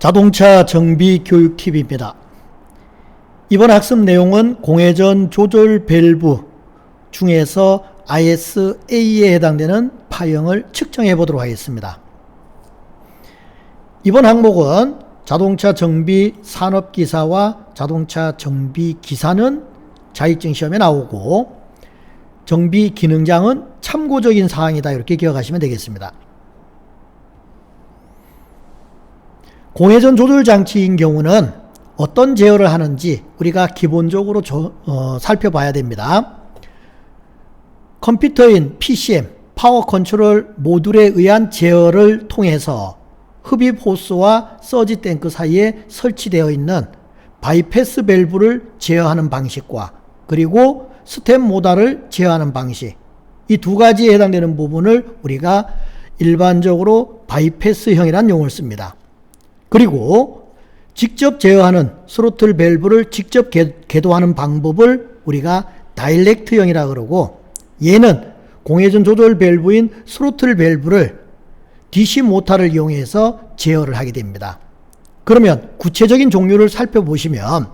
자동차 정비 교육 팁입니다. 이번 학습 내용은 공회전 조절 밸브 중에서 ISA에 해당되는 파형을 측정해 보도록 하겠습니다. 이번 항목은 자동차 정비 산업기사와 자동차 정비 기사는 자격증 시험에 나오고 정비 기능장은 참고적인 사항이다, 이렇게 기억하시면 되겠습니다. 공회전 조절 장치인 경우는 어떤 제어를 하는지 우리가 기본적으로 살펴봐야 됩니다. 컴퓨터인 PCM, 파워 컨트롤 모듈에 의한 제어를 통해서 흡입 호스와 서지 탱크 사이에 설치되어 있는 바이패스 밸브를 제어하는 방식과 그리고 스텝 모달을 제어하는 방식, 이 두 가지에 해당되는 부분을 우리가 일반적으로 바이패스형이라는 용어를 씁니다. 그리고 직접 제어하는 스로틀 밸브를 직접 궤도하는 방법을 우리가 다이렉트형이라 그러고, 얘는 공회전 조절 밸브인 스로틀 밸브를 DC 모터를 이용해서 제어를 하게 됩니다. 그러면 구체적인 종류를 살펴보시면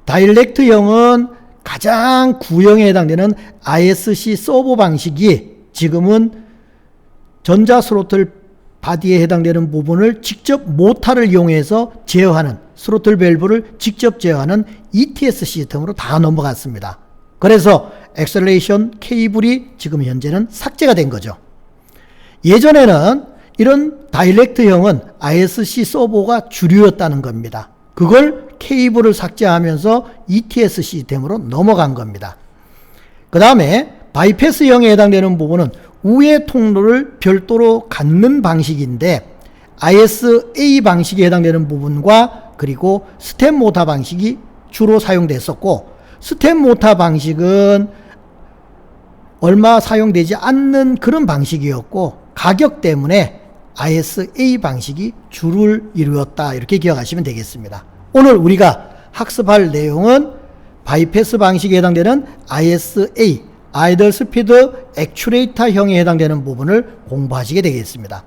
다이렉트형은 가장 구형에 해당되는 ISC 서버 방식이 지금은 전자 스로틀 바디에 해당되는 부분을 직접 모터를 이용해서 제어하는, 스로틀 밸브를 직접 제어하는 ETS 시스템으로 다 넘어갔습니다. 그래서 엑셀레이션 케이블이 지금 현재는 삭제가 된 거죠. 예전에는 이런 다이렉트형은 ISC 서버가 주류였다는 겁니다. 그걸 케이블을 삭제하면서 ETS 시스템으로 넘어간 겁니다. 그 다음에 바이패스형에 해당되는 부분은 우회 통로를 별도로 갖는 방식인데, ISA 방식에 해당되는 부분과 그리고 스텝 모터 방식이 주로 사용됐었고, 스텝 모터 방식은 얼마 사용되지 않는 그런 방식이었고, 가격 때문에 ISA 방식이 주를 이루었다, 이렇게 기억하시면 되겠습니다. 오늘 우리가 학습할 내용은 바이패스 방식에 해당되는 ISA, 아이들 스피드 액추레이터형에 해당되는 부분을 공부하시게 되겠습니다.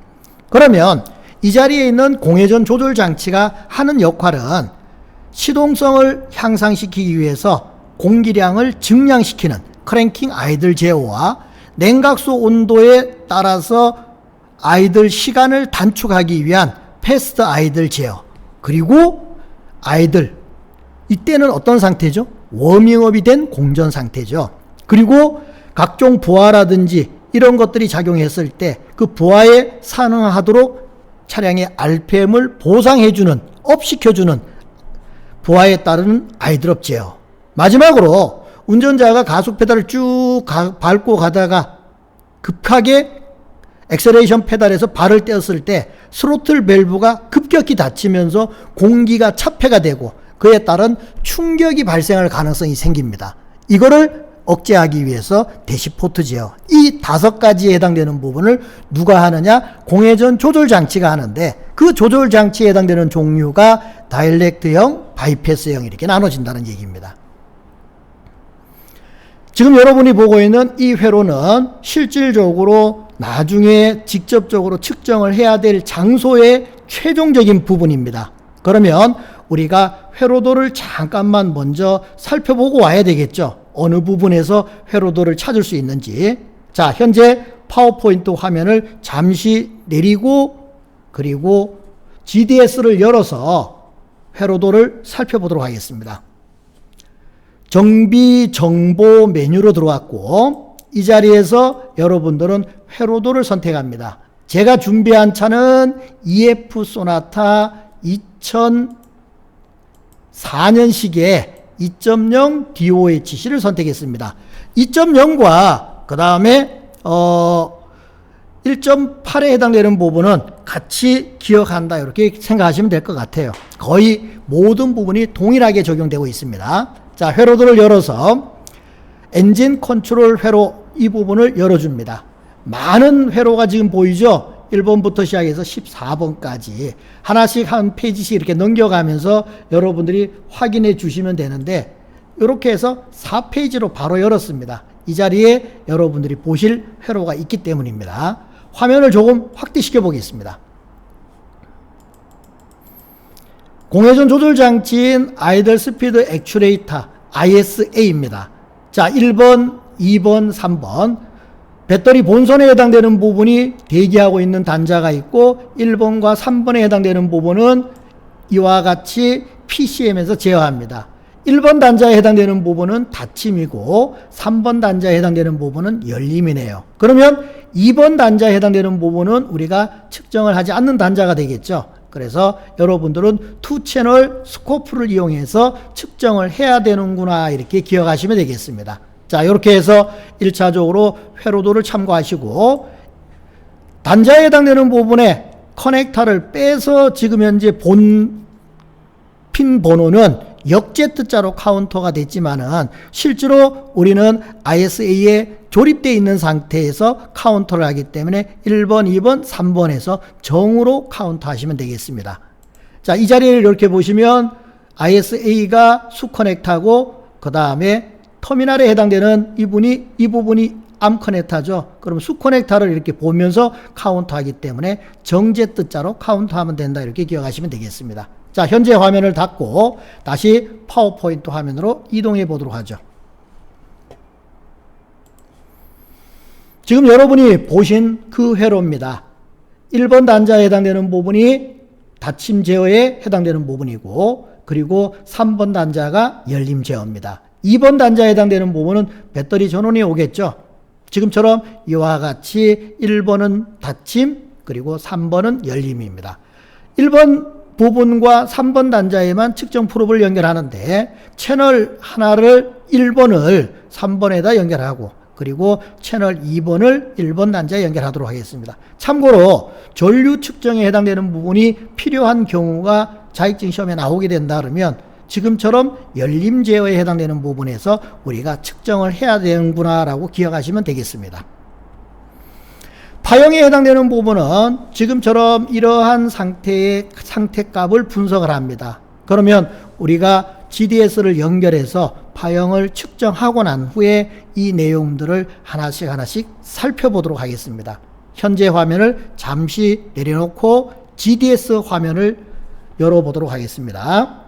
그러면 이 자리에 있는 공회전 조절 장치가 하는 역할은 시동성을 향상시키기 위해서 공기량을 증량시키는 크랭킹 아이들 제어와 냉각수 온도에 따라서 아이들 시간을 단축하기 위한 패스트 아이들 제어, 그리고 아이들, 이때는 어떤 상태죠? 워밍업이 된 공전 상태죠. 그리고 각종 부하라든지 이런 것들이 작용했을 때 그 부하에 상응하도록 차량의 RPM을 보상해주는, 업시켜주는 부하에 따르는 아이드롭 제어. 마지막으로 운전자가 가속 페달을 쭉 밟고 가다가 급하게 액셀레이션 페달에서 발을 떼었을 때 스로틀 밸브가 급격히 닫히면서 공기가 차폐가 되고 그에 따른 충격이 발생할 가능성이 생깁니다. 이거를 억제하기 위해서 대시포트 제어, 이 5가지에 해당되는 부분을 누가 하느냐? 공회전 조절 장치가 하는데, 그 조절 장치에 해당되는 종류가 다이렉트형, 바이패스형 이렇게 나눠진다는 얘기입니다. 지금 여러분이 보고 있는 이 회로는 실질적으로 나중에 직접적으로 측정을 해야 될 장소의 최종적인 부분입니다. 그러면 우리가 회로도를 잠깐만 먼저 살펴보고 와야 되겠죠. 어느 부분에서 회로도를 찾을 수 있는지. 자, 현재 파워포인트 화면을 잠시 내리고 그리고 GDS를 열어서 회로도를 살펴보도록 하겠습니다. 정비 정보 메뉴로 들어왔고, 이 자리에서 여러분들은 회로도를 선택합니다. 제가 준비한 차는 EF 소나타 2004년식의 2.0 DOHC를 선택했습니다. 2.0과 그 다음에 1.8에 해당되는 부분은 같이 기억한다, 이렇게 생각하시면 될 것 같아요. 거의 모든 부분이 동일하게 적용되고 있습니다. 자, 회로도를 열어서 엔진 컨트롤 회로, 이 부분을 열어줍니다. 많은 회로가 지금 보이죠? 1번부터 시작해서 14번까지 하나씩 한 페이지씩 이렇게 넘겨가면서 여러분들이 확인해 주시면 되는데, 이렇게 해서 4페이지로 바로 열었습니다. 이 자리에 여러분들이 보실 회로가 있기 때문입니다. 화면을 조금 확대시켜 보겠습니다. 공회전 조절 장치인 아이들 스피드 액추레이터 ISA입니다. 자, 1번, 2번, 3번. 배터리 본선에 해당되는 부분이 대기하고 있는 단자가 있고 1번과 3번에 해당되는 부분은 이와 같이 PCM에서 제어합니다. 1번 단자에 해당되는 부분은 닫힘이고 3번 단자에 해당되는 부분은 열림이네요. 그러면 2번 단자에 해당되는 부분은 우리가 측정을 하지 않는 단자가 되겠죠. 그래서 여러분들은 2채널 스코프를 이용해서 측정을 해야 되는구나 이렇게 기억하시면 되겠습니다. 자, 이렇게 해서 1차적으로 회로도를 참고하시고 단자에 해당되는 부분에 커넥터를 빼서 지금 현재 본 핀 번호는 역제트자로 카운터가 됐지만은 실제로 우리는 ISA에 조립되어 있는 상태에서 카운터를 하기 때문에 1번, 2번, 3번에서 정으로 카운터 하시면 되겠습니다. 자, 이 자리를 이렇게 보시면 ISA가 수커넥터고 그 다음에 터미널에 해당되는 이 부분이 암 커넥터죠. 그럼 수 커넥터를 이렇게 보면서 카운트하기 때문에 정제뜻자로 카운트하면 된다 이렇게 기억하시면 되겠습니다. 자, 현재 화면을 닫고 다시 파워포인트 화면으로 이동해 보도록 하죠. 지금 여러분이 보신 그 회로입니다. 1번 단자에 해당되는 부분이 닫힘 제어에 해당되는 부분이고 그리고 3번 단자가 열림 제어입니다. 2번 단자에 해당되는 부분은 배터리 전원이 오겠죠. 지금처럼 이와 같이 1번은 닫힘 그리고 3번은 열림입니다. 1번 부분과 3번 단자에만 측정 프로브를 연결하는데 채널 하나를 1번을 3번에다 연결하고 그리고 채널 2번을 1번 단자에 연결하도록 하겠습니다. 참고로 전류 측정에 해당되는 부분이 필요한 경우가 자격증 시험에 나오게 된다 그러면 지금처럼 열림 제어에 해당되는 부분에서 우리가 측정을 해야 되는구나 라고 기억하시면 되겠습니다. 파형에 해당되는 부분은 지금처럼 이러한 상태값을 분석을 합니다. 그러면 우리가 GDS를 연결해서 파형을 측정하고 난 후에 이 내용들을 하나씩 살펴보도록 하겠습니다. 현재 화면을 잠시 내려놓고 GDS 화면을 열어보도록 하겠습니다.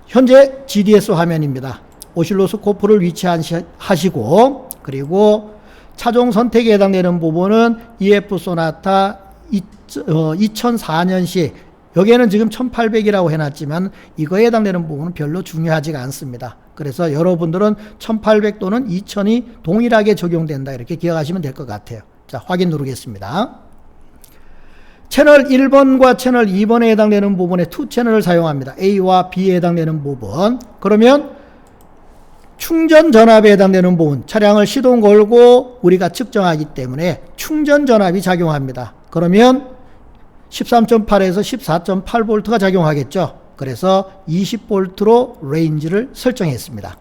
현재 GDS 화면입니다. 오실로스코프를 위치하시고 그리고 차종 선택에 해당되는 부분은 EF 소나타 2004년식 여기에는 지금 1800이라고 해놨지만 이거에 해당되는 부분은 별로 중요하지가 않습니다. 그래서 여러분들은 1800 또는 2000이 동일하게 적용된다 이렇게 기억하시면 될 것 같아요. 자, 확인 누르겠습니다. 채널 1번과 채널 2번에 해당되는 부분에 2채널을 사용합니다. A와 B에 해당되는 부분. 그러면 충전 전압에 해당되는 부분, 차량을 시동 걸고 우리가 측정하기 때문에 충전 전압이 작용합니다. 그러면 13.8에서 14.8V가 작용하겠죠. 그래서 20V로 레인지를 설정했습니다.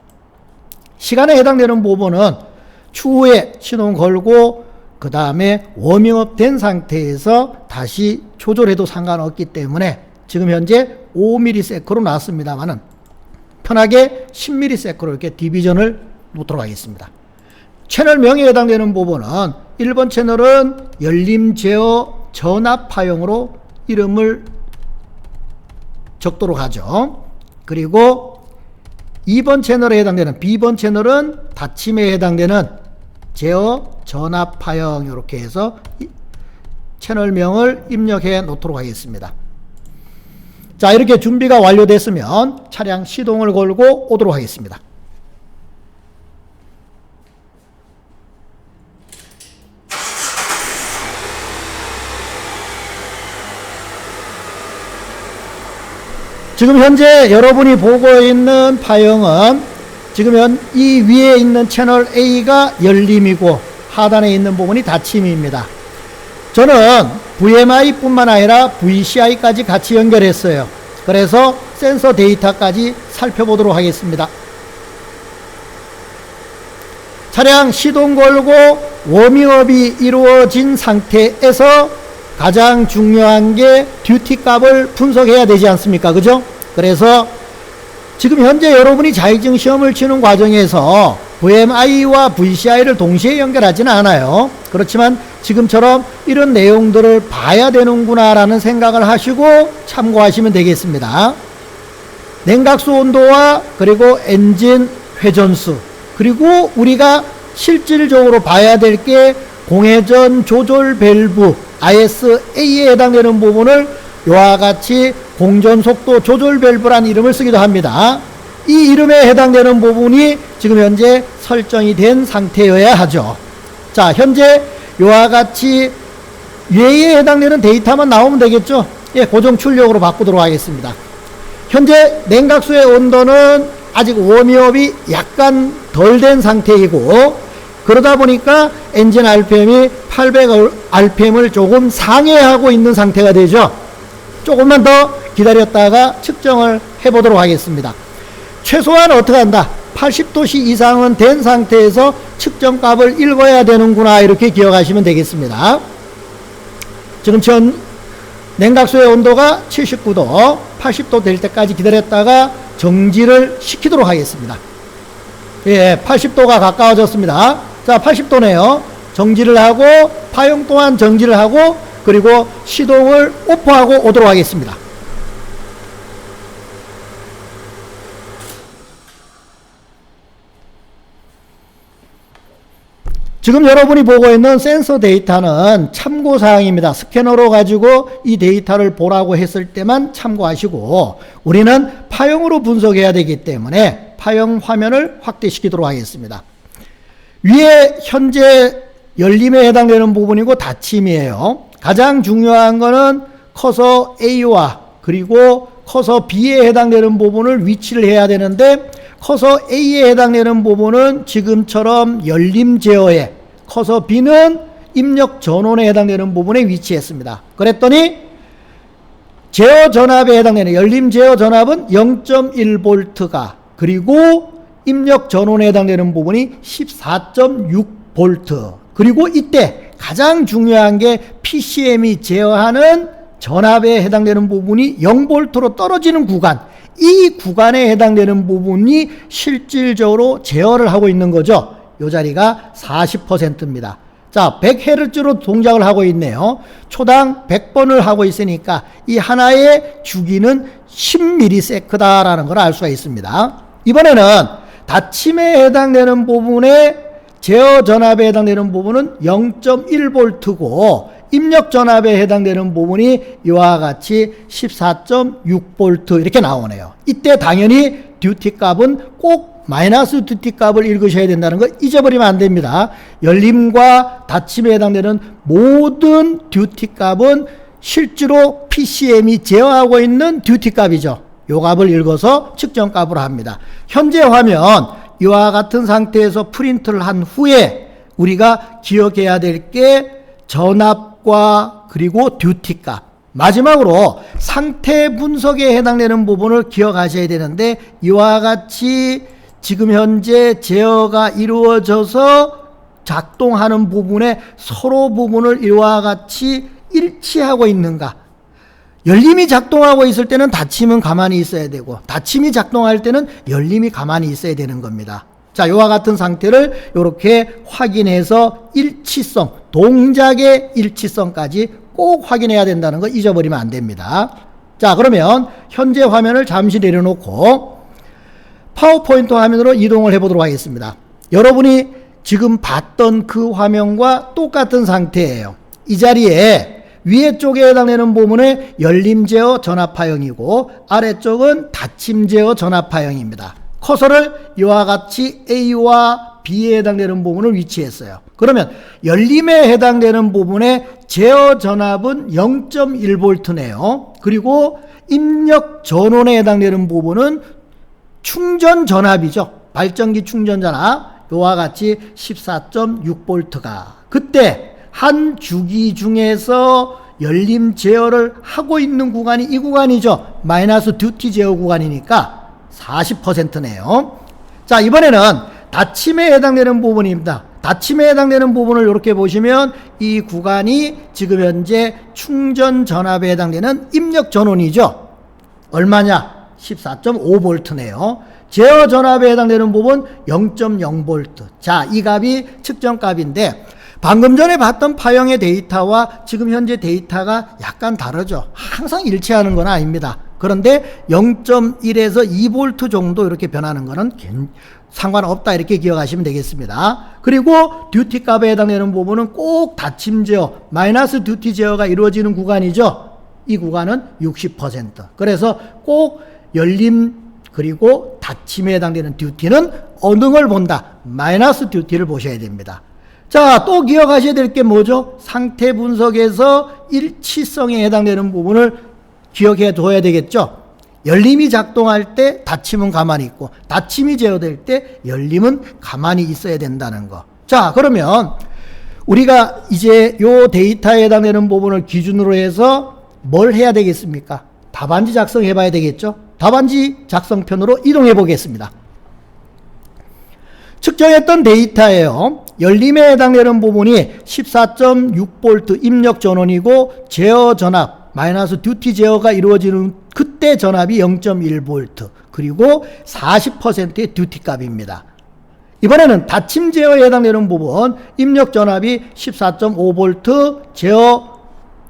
시간에 해당되는 부분은 추후에 시동 걸고 그 다음에 워밍업 된 상태에서 다시 조절해도 상관없기 때문에 지금 현재 5ms로 나왔습니다만은 편하게 10ms로 이렇게 디비전을 놓도록 하겠습니다. 채널명에 해당되는 부분은 1번 채널은 열림 제어 전압파형으로 이름을 적도록 하죠. 그리고 2번 채널에 해당되는 B번 채널은 닫힘에 해당되는 제어 전압파형 이렇게 해서 채널명을 입력해 놓도록 하겠습니다. 자, 이렇게 준비가 완료됐으면 차량 시동을 걸고 오도록 하겠습니다. 지금 현재 여러분이 보고 있는 파형은 지금 이 위에 있는 채널 A가 열림이고 하단에 있는 부분이 닫힘입니다. 저는 VMI 뿐만 아니라 VCI까지 같이 연결했어요. 그래서 센서 데이터까지 살펴보도록 하겠습니다. 차량 시동 걸고 워밍업이 이루어진 상태에서 가장 중요한 게 듀티 값을 분석해야 되지 않습니까? 그죠? 그래서 지금 현재 여러분이 자격증 시험을 치는 과정에서 VMI와 VCI를 동시에 연결하지는 않아요. 그렇지만 지금처럼 이런 내용들을 봐야 되는구나라는 생각을 하시고 참고하시면 되겠습니다. 냉각수 온도와 그리고 엔진 회전수, 그리고 우리가 실질적으로 봐야 될 게 공회전 조절 밸브 ISA에 해당되는 부분을 이와 같이 공전속도 조절 밸브란 이름을 쓰기도 합니다. 이 이름에 해당되는 부분이 지금 현재 설정이 된 상태여야 하죠. 자, 현재 이와 같이 외에 해당되는 데이터만 나오면 되겠죠. 예, 고정 출력으로 바꾸도록 하겠습니다. 현재 냉각수의 온도는 아직 워미업이 약간 덜 된 상태이고, 그러다 보니까 엔진 RPM이 800rpm을 조금 상회하고 있는 상태가 되죠. 조금만 더 기다렸다가 측정을 해보도록 하겠습니다. 최소한 어떻게 한다? 80도씨 이상은 된 상태에서 측정값을 읽어야 되는구나, 이렇게 기억하시면 되겠습니다. 지금 전 냉각수의 온도가 79도, 80도 될 때까지 기다렸다가 정지를 시키도록 하겠습니다. 예, 80도가 가까워졌습니다. 자, 80도네요. 정지를 하고, 파형 또한 정지를 하고, 그리고 시동을 오프하고 오도록 하겠습니다. 지금 여러분이 보고 있는 센서 데이터는 참고사항입니다. 스캐너로 가지고 이 데이터를 보라고 했을 때만 참고하시고, 우리는 파형으로 분석해야 되기 때문에 파형 화면을 확대시키도록 하겠습니다. 위에 현재 열림에 해당되는 부분이고 닫힘이에요. 가장 중요한 거는 커서 A와 그리고 커서 B에 해당되는 부분을 위치를 해야 되는데, 커서 A에 해당되는 부분은 지금처럼 열림 제어에, 커서 B는 입력 전원에 해당되는 부분에 위치했습니다. 그랬더니 제어 전압에 해당되는 열림 제어 전압은 0.1V가, 그리고 입력 전원에 해당되는 부분이 14.6V, 그리고 이때 가장 중요한 게 PCM이 제어하는 전압에 해당되는 부분이 0V로 떨어지는 구간, 이 구간에 해당되는 부분이 실질적으로 제어를 하고 있는 거죠. 이 자리가 40%입니다. 자, 100Hz로 동작을 하고 있네요. 초당 100번을 하고 있으니까 이 하나의 주기는 10ms라는 걸 알 수가 있습니다. 이번에는 닫힘에 해당되는 부분에 제어 전압에 해당되는 부분은 0.1V고, 입력 전압에 해당되는 부분이 이와 같이 14.6V 이렇게 나오네요. 이때 당연히 듀티 값은 꼭 마이너스 듀티 값을 읽으셔야 된다는 거 잊어버리면 안 됩니다. 열림과 닫힘에 해당되는 모든 듀티 값은 실제로 PCM이 제어하고 있는 듀티 값이죠. 요 값을 읽어서 측정 값으로 합니다. 현재 화면 이와 같은 상태에서 프린트를 한 후에 우리가 기억해야 될 게 전압과 그리고 듀티 값, 마지막으로 상태 분석에 해당되는 부분을 기억하셔야 되는데, 이와 같이 지금 현재 제어가 이루어져서 작동하는 부분에 서로 부분을 이와 같이 일치하고 있는가. 열림이 작동하고 있을 때는 닫힘은 가만히 있어야 되고, 닫힘이 작동할 때는 열림이 가만히 있어야 되는 겁니다. 자, 이와 같은 상태를 이렇게 확인해서 일치성, 동작의 일치성까지 꼭 확인해야 된다는 거 잊어버리면 안 됩니다. 자, 그러면 현재 화면을 잠시 내려놓고 파워포인트 화면으로 이동을 해보도록 하겠습니다. 여러분이 지금 봤던 그 화면과 똑같은 상태예요. 이 자리에 위에 쪽에 해당되는 부분에 열림 제어 전압파형이고, 아래쪽은 닫힘 제어 전압파형입니다. 커서를 이와 같이 A와 B에 해당되는 부분을 위치했어요. 그러면 열림에 해당되는 부분에 제어 전압은 0.1V네요. 그리고 입력 전원에 해당되는 부분은 충전 전압이죠. 발전기 충전 전압, 이와 같이 14.6V가, 그때 한 주기 중에서 열림 제어를 하고 있는 구간이 이 구간이죠. 마이너스 듀티 제어 구간이니까 40%네요. 자, 이번에는 닫힘에 해당되는 부분입니다. 닫힘에 해당되는 부분을 이렇게 보시면 이 구간이 지금 현재 충전 전압에 해당되는 입력 전원이죠. 얼마냐? 14.5V네요. 제어 전압에 해당되는 부분 0.0V. 자, 이 값이 측정 값인데, 방금 전에 봤던 파형의 데이터와 지금 현재 데이터가 약간 다르죠. 항상 일치하는 건 아닙니다. 그런데 0.1에서 2V 정도 이렇게 변하는 거는 상관없다, 이렇게 기억하시면 되겠습니다. 그리고 듀티 값에 해당되는 부분은 꼭 닫힘 제어, 마이너스 듀티 제어가 이루어지는 구간이죠. 이 구간은 60%. 그래서 꼭 열림 그리고 닫힘에 해당되는 듀티는 어느 걸 본다? 마이너스 듀티를 보셔야 됩니다. 자, 또 기억하셔야 될 게 뭐죠? 상태 분석에서 일치성에 해당되는 부분을 기억해 둬야 되겠죠. 열림이 작동할 때 닫힘은 가만히 있고, 닫힘이 제어될 때 열림은 가만히 있어야 된다는 거. 자, 그러면 우리가 이제 요 데이터에 해당되는 부분을 기준으로 해서 뭘 해야 되겠습니까? 답안지 작성해 봐야 되겠죠. 답안지 작성편으로 이동해 보겠습니다. 측정했던 데이터예요. 열림에 해당되는 부분이 14.6V 입력 전원이고, 제어 전압 마이너스 듀티 제어가 이루어지는 그때 전압이 0.1V, 그리고 40%의 듀티 값입니다. 이번에는 닫힘 제어에 해당되는 부분, 입력 전압이 14.5V, 제어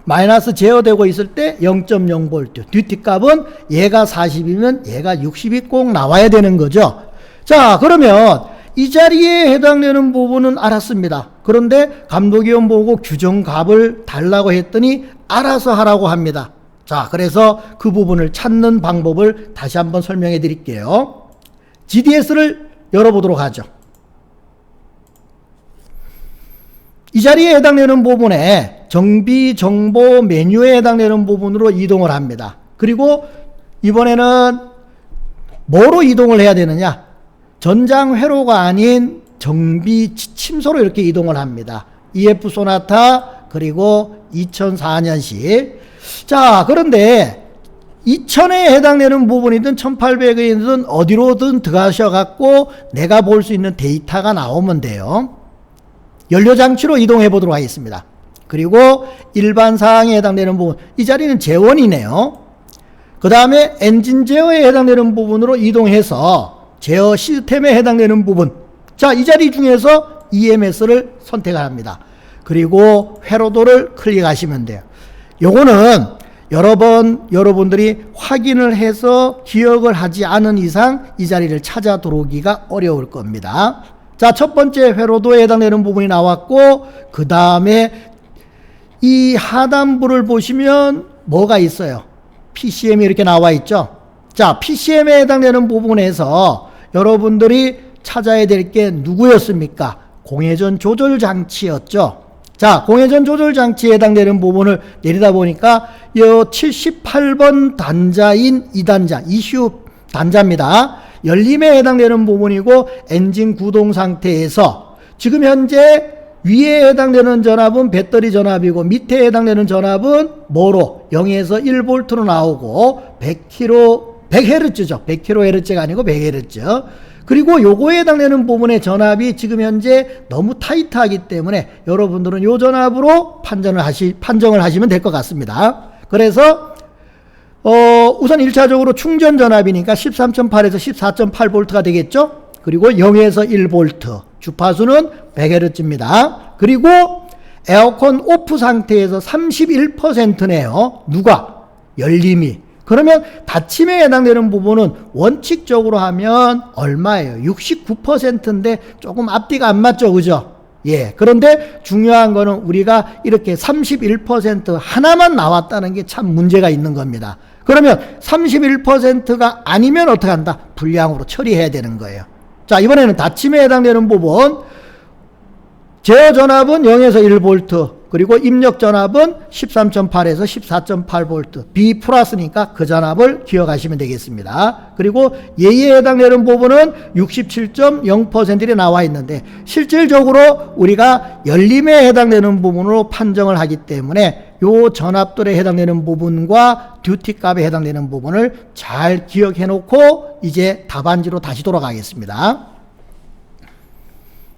마이너스 제어되고 있을 때 0.0V, 듀티 값은 얘가 40이면 얘가 60이 꼭 나와야 되는 거죠. 자, 그러면 이 자리에 해당되는 부분은 알았습니다. 그런데 감독위원 보고 규정값을 달라고 했더니 알아서 하라고 합니다. 자, 그래서 그 부분을 찾는 방법을 다시 한번 설명해 드릴게요. GDS를 열어보도록 하죠. 이 자리에 해당되는 부분에 정비 정보 메뉴에 해당되는 부분으로 이동을 합니다. 그리고 이번에는 뭐로 이동을 해야 되느냐? 전장 회로가 아닌 정비 지침소로 이렇게 이동을 합니다. EF 소나타 그리고 2004년식. 자, 그런데 2000에 해당되는 부분이든 1800이든 어디로든 들어가셔 갖고 내가 볼 수 있는 데이터가 나오면 돼요. 연료장치로 이동해 보도록 하겠습니다. 그리고 일반 사항에 해당되는 부분, 이 자리는 제원이네요. 그 다음에 엔진 제어에 해당되는 부분으로 이동해서 제어 시스템에 해당되는 부분, 자, 이 자리 중에서 EMS를 선택합니다. 그리고 회로도를 클릭하시면 돼요. 요거는 여러 번 여러분들이 확인을 해서 기억을 하지 않은 이상 이 자리를 찾아 들어오기가 어려울 겁니다. 자, 첫 번째 회로도에 해당되는 부분이 나왔고, 그 다음에 이 하단부를 보시면 뭐가 있어요? PCM이 이렇게 나와 있죠. 자, PCM에 해당되는 부분에서 여러분들이 찾아야 될 게 누구였습니까? 공회전 조절 장치였죠. 자, 공회전 조절 장치에 해당되는 부분을 내리다 보니까 이 78번 단자인 2단자, 이슈 단자입니다. 열림에 해당되는 부분이고, 엔진 구동 상태에서 지금 현재 위에 해당되는 전압은 배터리 전압이고, 밑에 해당되는 전압은 뭐로? 0에서 1V로 나오고 100Hz죠. 100kHz가 아니고 100Hz. 그리고 요거에 해당되는 부분의 전압이 지금 현재 너무 타이트하기 때문에 여러분들은 요 전압으로 판정을 하시면 될 것 같습니다. 그래서 우선 1차적으로 충전 전압이니까 13.8에서 14.8V가 되겠죠. 그리고 0에서 1V, 주파수는 100Hz입니다. 그리고 에어컨 오프 상태에서 31%네요. 누가? 열림이. 그러면 닫힘에 해당되는 부분은 원칙적으로 하면 얼마예요? 69%인데 조금 앞뒤가 안 맞죠, 그죠? 예. 그런데 중요한 거는 우리가 이렇게 31% 하나만 나왔다는 게 참 문제가 있는 겁니다. 그러면 31%가 아니면 어떻게 한다? 불량으로 처리해야 되는 거예요. 자, 이번에는 닫힘에 해당되는 부분, 제어 전압은 0에서 1V, 그리고 입력 전압은 13.8에서 14.8V, B 플러스니까 그 전압을 기억하시면 되겠습니다. 그리고 예에 해당되는 부분은 67.0%이 나와 있는데, 실질적으로 우리가 열림에 해당되는 부분으로 판정을 하기 때문에 요 전압들에 해당되는 부분과 듀티 값에 해당되는 부분을 잘 기억해 놓고 이제 답안지로 다시 돌아가겠습니다.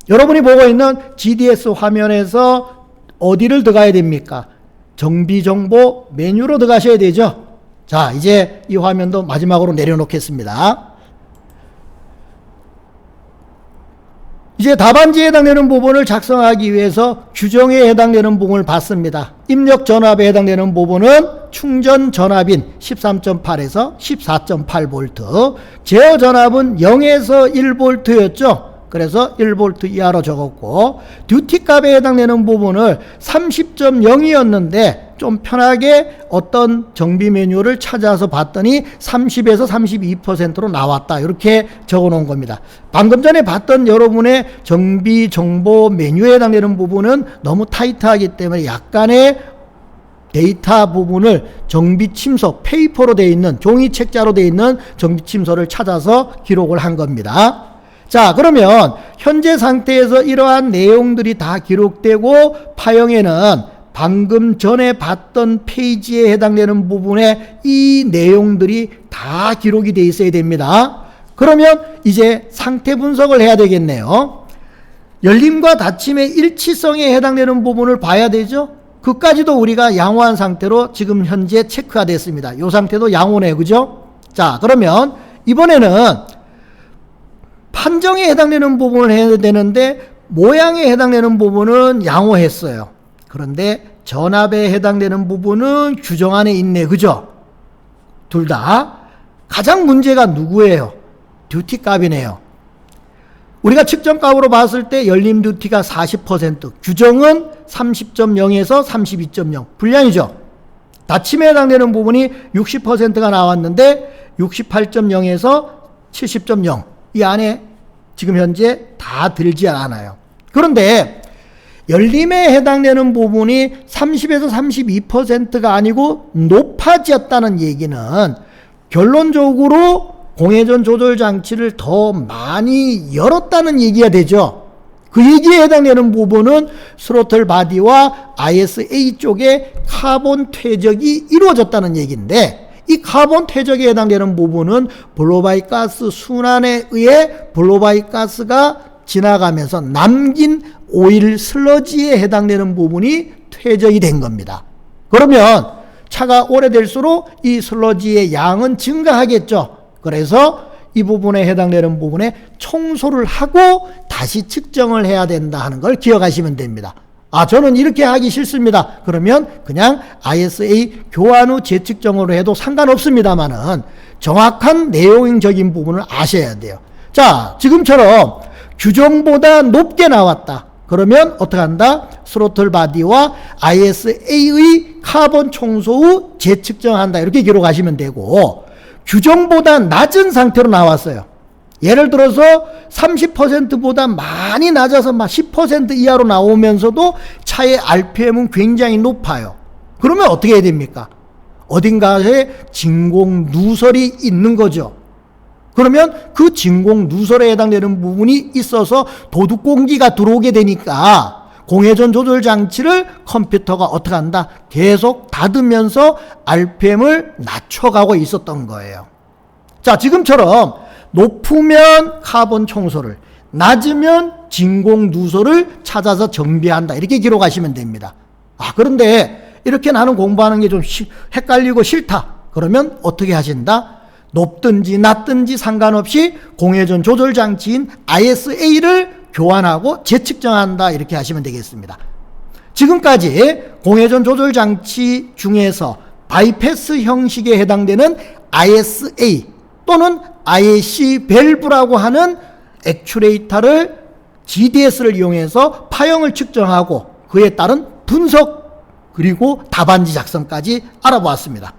여러분이 보고 있는 GDS 화면에서 어디를 들어가야 됩니까? 정비정보 메뉴로 들어가셔야 되죠. 자, 이제 이 화면도 마지막으로 내려놓겠습니다. 이제 답안지에 해당되는 부분을 작성하기 위해서 규정에 해당되는 부분을 봤습니다. 입력 전압에 해당되는 부분은 충전 전압인 13.8에서 14.8V, 제어 전압은 0에서 1V였죠. 그래서 1V 이하로 적었고, 듀티 값에 해당되는 부분을 30.0이었는데 좀 편하게 어떤 정비 매뉴얼을 찾아서 봤더니 30에서 32%로 나왔다. 이렇게 적어 놓은 겁니다. 방금 전에 봤던 여러분의 정비 정보 매뉴얼에 해당되는 부분은 너무 타이트하기 때문에 약간의 데이터 부분을 정비 침소, 페이퍼로 되어 있는, 종이 책자로 되어 있는 정비 침소를 찾아서 기록을 한 겁니다. 자, 그러면 현재 상태에서 이러한 내용들이 다 기록되고 파형에는 방금 전에 봤던 페이지에 해당되는 부분에 이 내용들이 다 기록이 되어 있어야 됩니다. 그러면 이제 상태 분석을 해야 되겠네요. 열림과 닫힘의 일치성에 해당되는 부분을 봐야 되죠. 그까지도 우리가 양호한 상태로 지금 현재 체크가 됐습니다. 이 상태도 양호네, 그죠? 자, 그러면 이번에는 판정에 해당되는 부분을 해야 되는데 모양에 해당되는 부분은 양호했어요. 그런데 전압에 해당되는 부분은 규정 안에 있네, 그죠? 둘 다 가장 문제가 누구예요? 듀티 값이네요. 우리가 측정값으로 봤을 때 열림 듀티가 40%, 규정은 30.0에서 32.0, 불량이죠. 닫힘에 해당되는 부분이 60%가 나왔는데 68.0에서 70.0, 이 안에 지금 현재 다 들지 않아요. 그런데 열림에 해당되는 부분이 30에서 32%가 아니고 높아졌다는 얘기는 결론적으로 공회전 조절 장치를 더 많이 열었다는 얘기가 되죠. 그 얘기에 해당되는 부분은 스로틀 바디와 ISA 쪽에 카본 퇴적이 이루어졌다는 얘기인데, 이 카본 퇴적에 해당되는 부분은 블로바이 가스 순환에 의해 블로바이 가스가 지나가면서 남긴 오일 슬러지에 해당되는 부분이 퇴적이 된 겁니다. 그러면 차가 오래될수록 이 슬러지의 양은 증가하겠죠. 그래서 이 부분에 해당되는 부분에 청소를 하고 다시 측정을 해야 된다 하는 걸 기억하시면 됩니다. 아, 저는 이렇게 하기 싫습니다. 그러면 그냥 ISA 교환 후 재측정으로 해도 상관없습니다만은 정확한 내용적인 부분을 아셔야 돼요. 자, 지금처럼 규정보다 높게 나왔다. 그러면 어떻게 한다? 스로틀 바디와 ISA의 카본 청소 후 재측정한다. 이렇게 기록하시면 되고, 규정보다 낮은 상태로 나왔어요. 예를 들어서 30%보다 많이 낮아서 막 10% 이하로 나오면서도 차의 RPM은 굉장히 높아요. 그러면 어떻게 해야 됩니까? 어딘가에 진공 누설이 있는 거죠. 그러면 그 진공 누설에 해당되는 부분이 있어서 도둑 공기가 들어오게 되니까 공회전 조절 장치를 컴퓨터가 어떻게 한다? 계속 닫으면서 RPM을 낮춰가고 있었던 거예요. 자, 지금처럼 높으면 카본 청소를, 낮으면 진공 누설을 찾아서 정비한다. 이렇게 기록하시면 됩니다. 아, 그런데 이렇게 나는 공부하는 게 좀 헷갈리고 싫다. 그러면 어떻게 하신다? 높든지 낮든지 상관없이 공회전 조절 장치인 ISA를 교환하고 재측정한다. 이렇게 하시면 되겠습니다. 지금까지 공회전 조절 장치 중에서 바이패스 형식에 해당되는 ISA 또는 IAC 밸브라고 하는 액추레이터를 GDS를 이용해서 파형을 측정하고 그에 따른 분석 그리고 답안지 작성까지 알아보았습니다.